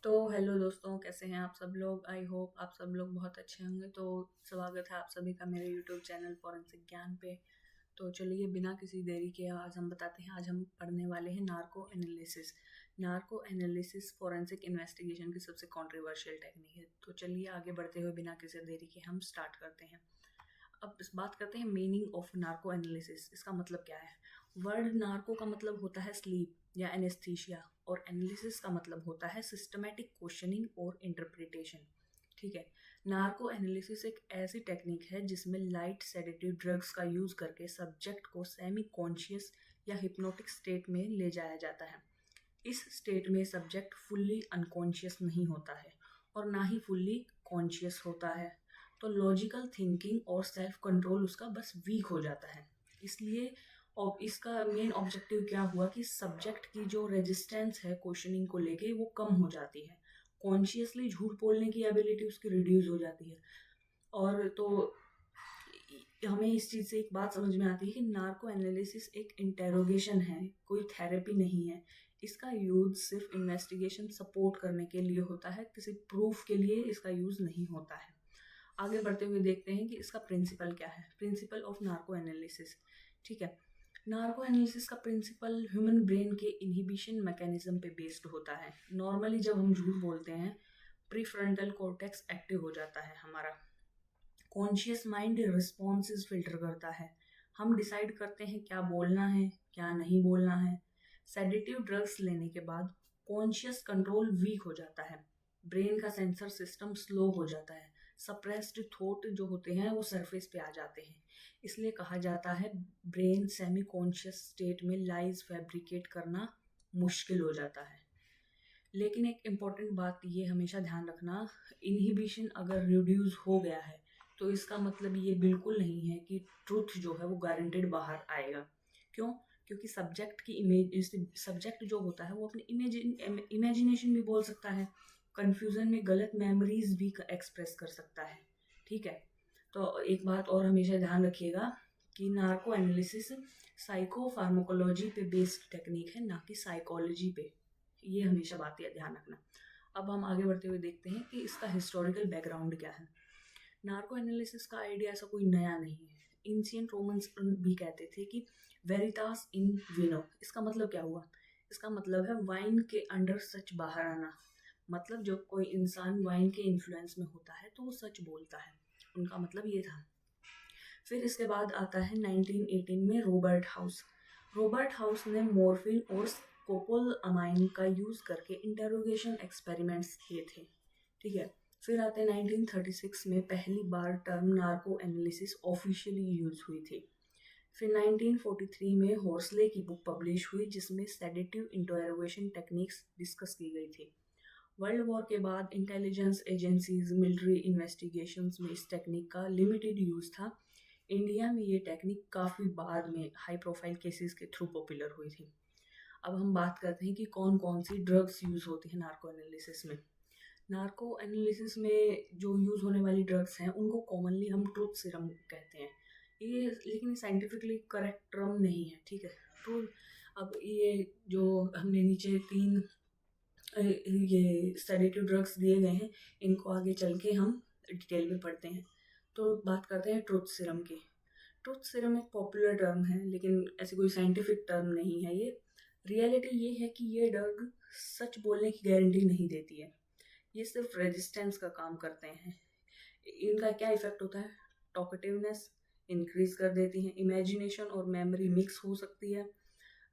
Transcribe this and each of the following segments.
तो हेलो दोस्तों, कैसे हैं आप सब लोग। आई होप आप सब लोग बहुत अच्छे होंगे। तो स्वागत है आप सभी का मेरे यूट्यूब चैनल फॉरेंसिक ज्ञान पे। तो चलिए बिना किसी देरी के आज हम बताते हैं। आज हम पढ़ने वाले हैं narco analysis. Narco analysis forensic investigation की सबसे कंट्रोवर्शियल टेक्निक है। तो चलिए आगे बढ़ते हुए बिना किसी देरी के हम स्टार्ट करते हैं। अब इस बात करते हैं मीनिंग ऑफ नार्को एनालिसिस। इसका मतलब क्या है। वर्ड नार्को का मतलब होता है स्लीप या एनेस्थीसिया, और एनालिसिस का मतलब होता है सिस्टमेटिक क्वेश्चनिंग और इंटरप्रिटेशन। ठीक है। नार्को एनालिसिस एक ऐसी टेक्निक है जिसमें लाइट सेडेटिव ड्रग्स का यूज करके सब्जेक्ट को सेमी कॉन्शियस या हिप्नोटिक स्टेट में ले जाया जाता है। इस स्टेट में सब्जेक्ट फुल्ली अनकॉन्शियस नहीं होता है और ना ही फुल्ली कॉन्शियस होता है। तो लॉजिकल थिंकिंग और सेल्फ कंट्रोल उसका बस वीक हो जाता है। इसलिए और इसका मेन ऑब्जेक्टिव क्या हुआ कि सब्जेक्ट की जो रेजिस्टेंस है क्वेश्चनिंग को लेके वो कम हो जाती है। कॉन्शियसली झूठ बोलने की एबिलिटी उसकी रिड्यूस हो जाती है। और तो हमें इस चीज से एक बात समझ में आती है कि नार्को एनालिसिस एक इंटेरोगेशन है, कोई थेरेपी नहीं है। इसका यूज सिर्फ इन्वेस्टिगेशन सपोर्ट करने के लिए होता है, किसी प्रूफ के लिए इसका यूज नहीं होता है। आगे बढ़ते हुए देखते हैं कि इसका प्रिंसिपल क्या है। Principle of narco analysis. ठीक है। नार्को एनालिसिस का प्रिंसिपल ह्यूमन ब्रेन के इनहिबिशन मैकेनिज्म पे बेस्ड होता है। नॉर्मली जब हम झूठ बोलते हैं प्रीफ्रंटल कॉर्टेक्स एक्टिव हो जाता है हमारा। कॉन्शियस माइंड रिस्पॉन्सेज फिल्टर करता है। हम डिसाइड करते हैं क्या बोलना है क्या नहीं बोलना है। सेडेटिव ड्रग्स लेने के बाद कॉन्शियस कंट्रोल वीक हो जाता है। ब्रेन का सेंसर सिस्टम स्लो हो जाता है। सप्रेस्ड थॉट जो होते हैं वो सरफेस पे आ जाते हैं। इसलिए कहा जाता है ब्रेन सेमी कॉन्शियस स्टेट में लाइज फैब्रिकेट करना मुश्किल हो जाता है। लेकिन एक इम्पॉर्टेंट बात ये हमेशा ध्यान रखना, इनहिबिशन अगर रिड्यूस हो गया है तो इसका मतलब ये बिल्कुल नहीं है कि ट्रुथ जो है वो गारंटेड बाहर आएगा। क्यों? क्योंकि सब्जेक्ट जो होता है वो अपनी इमेजिनेशन भी बोल सकता है। कंफ्यूजन में गलत मेमोरीज भी एक्सप्रेस कर सकता है। ठीक है। तो एक बात और हमेशा ध्यान रखिएगा कि नार्को एनालिसिस साइको फार्माकोलॉजी पे बेस्ड टेक्निक है, ना कि साइकोलॉजी पे। ये हमेशा बात या ध्यान रखना। अब हम आगे बढ़ते हुए देखते हैं कि इसका हिस्टोरिकल बैकग्राउंड क्या है। नार्को एनालिसिस का आइडिया ऐसा कोई नया नहीं है। एंशिएंट रोमन्स भी कहते थे कि वेरिटास इन विनो। इसका मतलब क्या हुआ। इसका मतलब है वाइन के अंडर सच बाहर आना। मतलब जब कोई इंसान वाइन के इन्फ्लुएंस में होता है तो वो सच बोलता है। उनका मतलब ये था। फिर इसके बाद आता है 1918 में रॉबर्ट हाउस। रॉबर्ट हाउस ने मॉर्फिन और स्कोपोलामाइन का यूज करके इंटेरोगेशन एक्सपेरिमेंट्स किए थे। ठीक है। फिर आते हैं 1936 में पहली बार term narco analysis officially use हुई थी। फिर 1943 में हॉर्सले की बुक पब्लिश हुई जिसमें सेडेटिव इंटेरोगेशन टेक्निक्स डिस्कस की गई थी। वर्ल्ड वॉर के बाद इंटेलिजेंस एजेंसीज मिलिट्री इन्वेस्टिगेशंस में इस टेक्निक का लिमिटेड यूज था। इंडिया में ये टेक्निक काफ़ी बाद में हाई प्रोफाइल केसेस के थ्रू पॉपुलर हुई थी। अब हम बात करते हैं कि कौन कौन सी ड्रग्स यूज होती हैं नार्को एनालिसिस में। नार्को एनालिसिस में जो यूज होने वाली ड्रग्स हैं उनको कॉमनली हम ट्रूथ सीरम कहते हैं। ये लेकिन साइंटिफिकली करेक्ट टर्म नहीं है। ठीक है। ट्रूथ। अब ये जो हमने नीचे तीन ये सेडेटिव ड्रग्स दिए गए हैं, इनको आगे चल के हम डिटेल में पढ़ते हैं। तो बात करते हैं ट्रूथ सीरम की। ट्रूथ सीरम एक पॉपुलर टर्म है लेकिन ऐसी कोई साइंटिफिक टर्म नहीं है ये। रियलिटी ये है कि ये ड्रग सच बोलने की गारंटी नहीं देती है। ये सिर्फ रेजिस्टेंस का काम करते हैं। इनका क्या इफेक्ट होता है। टॉकेटिवनेस इंक्रीज कर देती हैं। इमेजिनेशन और मेमोरी मिक्स हो सकती है।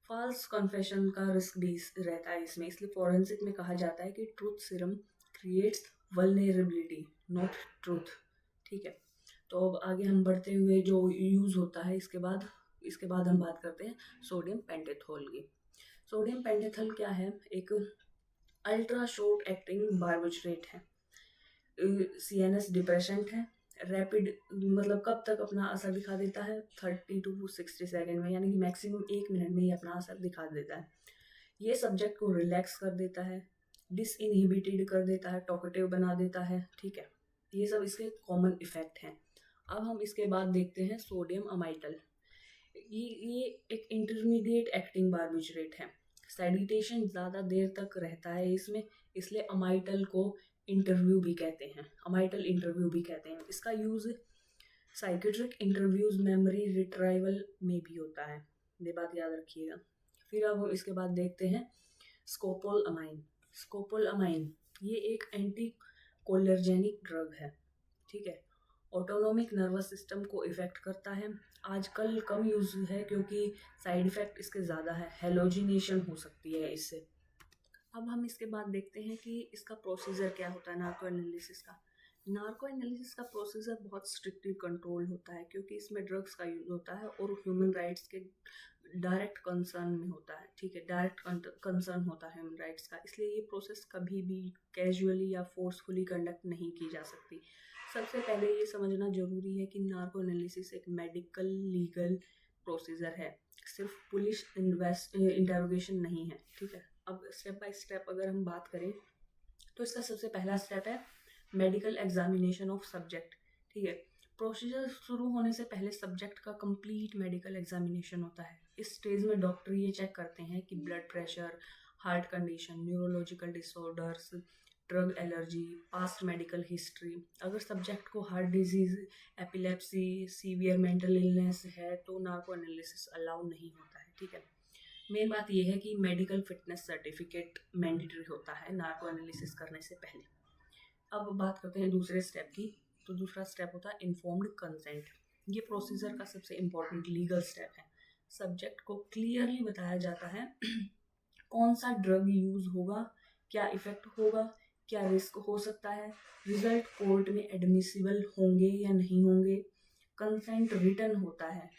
फॉल्स कन्फेशन का रिस्क भी रहता है इसमें। इसलिए फॉरेंसिक में कहा जाता है कि truth serum creates vulnerability not truth. ठीक है। तो अब आगे हम बढ़ते हुए जो यूज होता है इसके बाद हम बात करते हैं सोडियम पेंटेथॉल की। सोडियम पेंटेथॉल क्या है। एक अल्ट्रा शॉर्ट एक्टिंग बार्बिट्रेट है। सीएनएस डिप्रेशेंट है। रैपिड मतलब कब तक अपना असर दिखा देता है 30 to 60 सेकेंड में, यानी कि मैक्सिमम 1 मिनट में ही अपना असर दिखा देता है। ये सब्जेक्ट को रिलैक्स कर देता है, डिसइनहिबिटेड कर देता है, टॉकेटिव बना देता है। ठीक है। ये सब इसके कॉमन इफेक्ट हैं। अब हम इसके बाद देखते हैं सोडियम अमाइटल। ये एक इंटरमीडिएट एक्टिंग बार्बिट्रेट है। सेडिटेशन ज़्यादा देर तक रहता है इसमें। इसलिए अमाइटल को इंटरव्यू भी कहते हैं, अमाइटल इंटरव्यू भी कहते हैं। इसका use psychiatric interviews, memory retrieval में भी होता है, ये बात याद रखिएगा। फिर अब इसके बाद देखते हैं स्कोपोलामाइन। स्कोपोलामाइन ये एक एंटी कोलर्जेनिक ड्रग है, ठीक है। ऑटोनोमिक नर्वस सिस्टम को इफेक्ट करता है। आजकल कम यूज है क्योंकि साइड इफेक्ट इसके ज़्यादा है, हेलोजिनेशन हो सकती है इससे। अब हम इसके बाद देखते हैं कि इसका प्रोसीजर क्या होता है नार्को एनालिसिस का। नार्को एनालिसिस का प्रोसीजर बहुत स्ट्रिक्टली कंट्रोल होता है क्योंकि इसमें ड्रग्स का यूज होता है और ह्यूमन राइट्स के डायरेक्ट कंसर्न में होता है, ठीक है, डायरेक्ट कंसर्न होता है ह्यूमन राइट्स का। इसलिए ये प्रोसेस कभी भी कैजुअली या फोर्सफुली कंडक्ट नहीं की जा सकती। सबसे पहले ये समझना जरूरी है कि नार्को एनालिसिस एक मेडिकल लीगल प्रोसीजर है, सिर्फ पुलिस इंटेरोगेशन नहीं है, ठीक है। अब स्टेप बाय स्टेप अगर हम बात करें तो इसका सबसे पहला स्टेप है मेडिकल एग्जामिनेशन ऑफ सब्जेक्ट, ठीक है। प्रोसीजर शुरू होने से पहले सब्जेक्ट का कंप्लीट मेडिकल एग्जामिनेशन होता है। इस स्टेज में डॉक्टर ये चेक करते हैं कि blood pressure, heart condition, neurological disorders, drug allergy, past medical history. अगर सब्जेक्ट को heart disease, epilepsy, severe mental illness है तो नार्को एनालिसिस अलाउ नहीं होता है, ठीक है। मेन बात यह है कि मेडिकल फिटनेस सर्टिफिकेट मैंडेटरी होता है नार्को एनालिसिस करने से पहले। अब बात करते हैं दूसरे स्टेप की। तो दूसरा स्टेप होता है इन्फॉर्म्ड कंसेंट। ये प्रोसीजर का सबसे इम्पोर्टेंट लीगल स्टेप है। सब्जेक्ट को क्लियरली बताया जाता है कौन सा ड्रग यूज होगा, क्या इफेक्ट होगा, क्या रिस्क हो सकता है, रिजल्ट कोर्ट में एडमिसिबल होंगे या नहीं होंगे। कंसेंट रिटन होता है,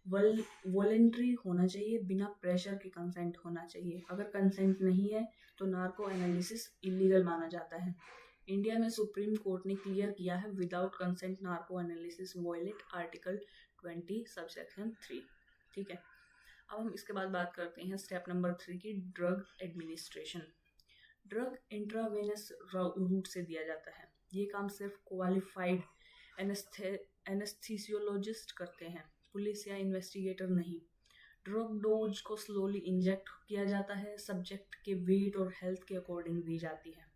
वॉलेंट्री होना चाहिए, बिना प्रेशर के कंसेंट होना चाहिए। अगर कंसेंट नहीं है तो नार्को एनालिसिस इलीगल माना जाता है। इंडिया में सुप्रीम कोर्ट ने क्लियर किया है without consent narco analysis violate article 20 subsection 3, ठीक है। अब हम इसके बाद बात करते हैं स्टेप नंबर 3 की, drug administration. Drug intravenous route से दिया जाता है। ये काम सिर्फ क्वालिफाइड एनेस्थीसियोलॉजिस्ट करते हैं, पुलिस या इन्वेस्टिगेटर नहीं। ड्रग डोज को स्लोली इंजेक्ट किया जाता है, सब्जेक्ट के वेट और हेल्थ के अकॉर्डिंग दी जाती है।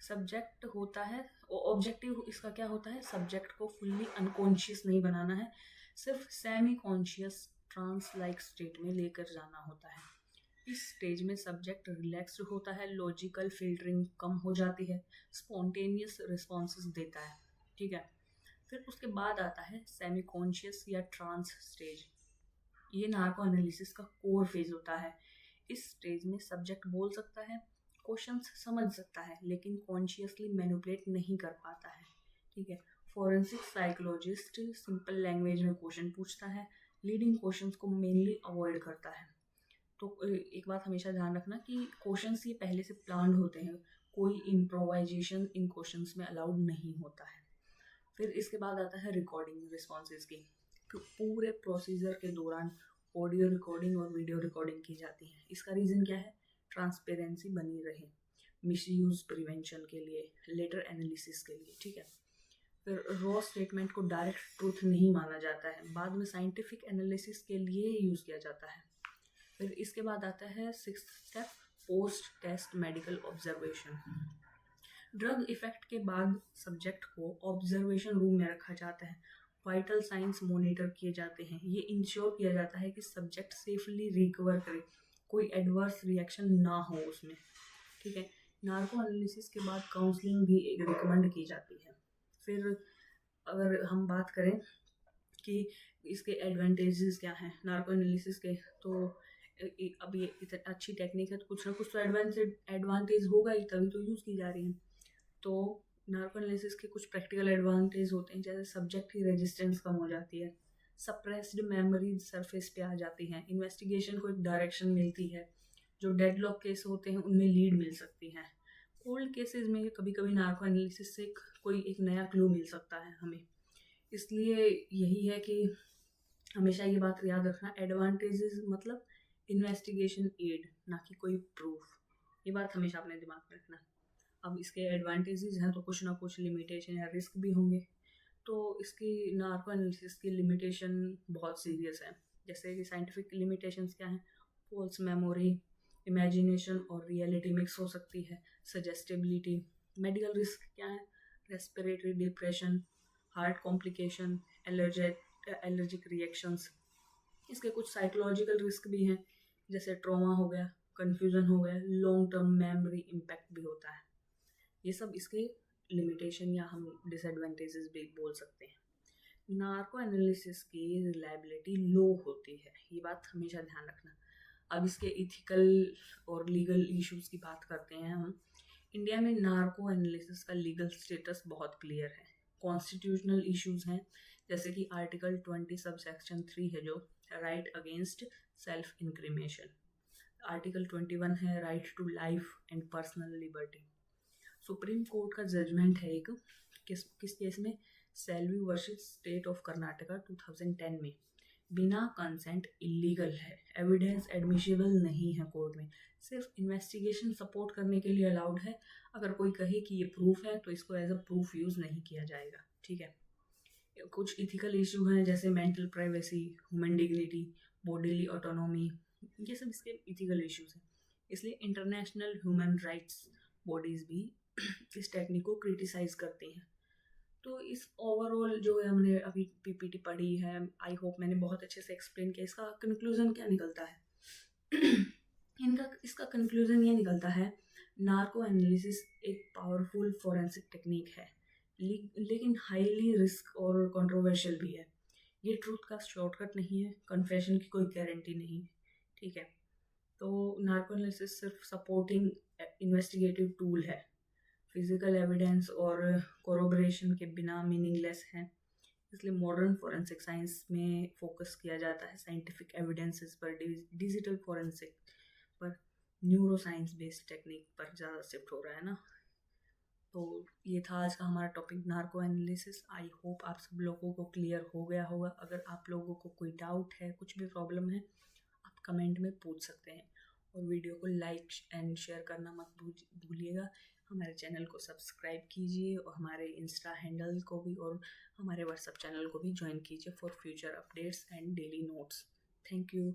सब्जेक्ट होता है, ऑब्जेक्टिव इसका क्या होता है, सब्जेक्ट को फुल्ली अनकॉन्शियस नहीं बनाना है, सिर्फ semi conscious trance like state में लेकर जाना होता है। इस स्टेज में सब्जेक्ट रिलैक्स्ड होता है, लॉजिकल फिल्टरिंग कम हो जाती है, स्पॉन्टेनियस रिस्पॉन्सेस देता है, ठीक है। फिर उसके बाद आता है सेमी कॉन्शियस या ट्रांस स्टेज। ये नार्को एनालिसिस का कोर फेज होता है। इस स्टेज में सब्जेक्ट बोल सकता है, क्वेश्चंस समझ सकता है, लेकिन कॉन्शियसली मैनिपुलेट नहीं कर पाता है, ठीक है। फॉरेंसिक साइकोलॉजिस्ट सिंपल लैंग्वेज में क्वेश्चन पूछता है, लीडिंग क्वेश्चंस को मेनली अवॉइड करता है। तो एक बात हमेशा ध्यान रखना कि क्वेश्चंस ये पहले से प्लान्ड होते हैं, कोई इम्प्रोवाइजेशन इन क्वेश्चंस में अलाउड नहीं होता है। फिर इसके बाद आता है रिकॉर्डिंग रिस्पॉन्सेज की। तो पूरे प्रोसीजर के दौरान ऑडियो रिकॉर्डिंग और वीडियो रिकॉर्डिंग की जाती है। इसका रीज़न क्या है, ट्रांसपेरेंसी बनी रहे, मिसयूज प्रिवेंशन के लिए, लेटर एनालिसिस के लिए, ठीक है। फिर रॉ स्टेटमेंट को डायरेक्ट ट्रूथ नहीं माना जाता है, बाद में साइंटिफिक एनालिसिस के लिए यूज़ किया जाता है। फिर इसके बाद आता है 6th step, post test medical observation. Drug effect के बाद सब्जेक्ट को ऑब्जर्वेशन रूम में रखा जाता है, वाइटल साइंस मॉनिटर किए जाते हैं। ये इंश्योर किया जाता है कि सब्जेक्ट सेफली रिकवर करे, कोई एडवर्स रिएक्शन ना हो उसमें, ठीक है। नार्को एनालिसिस के बाद काउंसलिंग भी रिकमेंड की जाती है। फिर अगर हम बात करें कि इसके एडवांटेजेस क्या हैं नार्को एनालिसिस के, तो अब ये इतनी अच्छी टेक्निक है तो कुछ ना कुछ तो एडवांटेज होगा ही, तभी तो यूज़ की जा रही है। तो नार्को एनालिसिस के कुछ प्रैक्टिकल एडवांटेज होते हैं, जैसे सब्जेक्ट की रेजिस्टेंस कम हो जाती है, सप्रेस्ड मेमोरी सरफेस पे आ जाती है, इन्वेस्टिगेशन को एक डायरेक्शन मिलती है, जो डेडलॉक केस होते हैं उनमें लीड मिल सकती है। कोल्ड केसेस में कभी कभी नार्को एनालिसिस से कोई एक नया क्लू मिल सकता है हमें। इसलिए यही है कि हमेशा ये बात याद रखना, एडवांटेजेस मतलब इन्वेस्टिगेशन एड, ना कि कोई प्रूफ। ये बात हमेशा अपने दिमाग में रखना। अब इसके एडवांटेजेस हैं तो कुछ ना कुछ लिमिटेशन या रिस्क भी होंगे। तो इसकी नार्को एनालिसिस की लिमिटेशन बहुत सीरियस है। जैसे कि साइंटिफिक लिमिटेशंस क्या हैं, फॉल्स मेमोरी, इमेजिनेशन और रियलिटी मिक्स हो सकती है, सजेस्टेबिलिटी। मेडिकल रिस्क क्या है? Respiratory depression, heart complication, allergic reactions. इसके कुछ साइकोलॉजिकल रिस्क भी हैं, जैसे ट्रॉमा हो गया, कन्फ्यूजन हो गया, लॉन्ग टर्म मेमोरी इम्पैक्ट भी होता है। ये सब इसके लिमिटेशन या हम डिसएडवांटेजेस भी बोल सकते हैं। नार्को एनालिसिस की रिलायबिलिटी लो होती है, ये बात हमेशा ध्यान रखना। अब इसके इथिकल और लीगल इश्यूज की बात करते हैं हम। इंडिया में नार्को एनालिसिस का लीगल स्टेटस बहुत क्लियर है। कॉन्स्टिट्यूशनल इश्यूज हैं, जैसे कि आर्टिकल 20 सब सेक्शन 3 है जो right against self incrimination. Article 21 है right to life and personal liberty. Supreme court का जजमेंट है एक, किस केस में? Selvi versus state of Karnataka 2010 में। बिना कंसेंट इलीगल है, एविडेंस एडमिसिबल नहीं है कोर्ट में, सिर्फ इन्वेस्टिगेशन सपोर्ट करने के लिए अलाउड है। अगर कोई कहे कि ये प्रूफ है तो इसको एज अ प्रूफ यूज नहीं किया जाएगा, ठीक है। कुछ इथिकल इशू हैं, जैसे mental privacy, human dignity, bodily autonomy, ये सब इसके इथिकल इश्यूज हैं। इसलिए इंटरनेशनल ह्यूमन राइट्स बॉडीज भी इस टेक्निक को क्रिटिसाइज करती हैं। तो इस ओवरऑल जो है हमने अभी पीपीटी पढ़ी है, आई होप मैंने बहुत अच्छे से एक्सप्लेन किया। इसका कंक्लूजन क्या निकलता है? इसका कंक्लूजन ये निकलता है, नार्को एनालिसिस एक पावरफुल फोरेंसिक टेक्निक है, लेकिन हाईली रिस्क और कंट्रोवर्शियल भी है। ये ट्रूथ का शॉर्टकट नहीं है, कन्फेशन की कोई गारंटी नहीं, ठीक है। तो नार्को एनालिसिस सिर्फ सपोर्टिंग इन्वेस्टिगेटिव टूल है, फिजिकल एविडेंस और कोरोबरेशन के बिना मीनिंगलेस है। इसलिए मॉडर्न फोरेंसिक साइंस में फोकस किया जाता है साइंटिफिक एविडेंसेस पर, डिजिटल फोरेंसिक पर, न्यूरो साइंस बेस्ड टेक्निक पर ज़्यादा शिफ्ट हो रहा है ना। तो ये था आज का हमारा topic, narco analysis. I hope आप सब लोगों को क्लियर हो गया होगा। अगर आप लोगों को कोई डाउट है, कुछ भी प्रॉब्लम है, आप कमेंट में पूछ सकते हैं। और वीडियो को लाइक एंड शेयर करना मत भूलिएगा। हमारे चैनल को सब्सक्राइब कीजिए और हमारे इंस्टा हैंडल को भी और हमारे व्हाट्सएप चैनल को भी ज्वाइन कीजिए for future updates and daily notes. Thank you.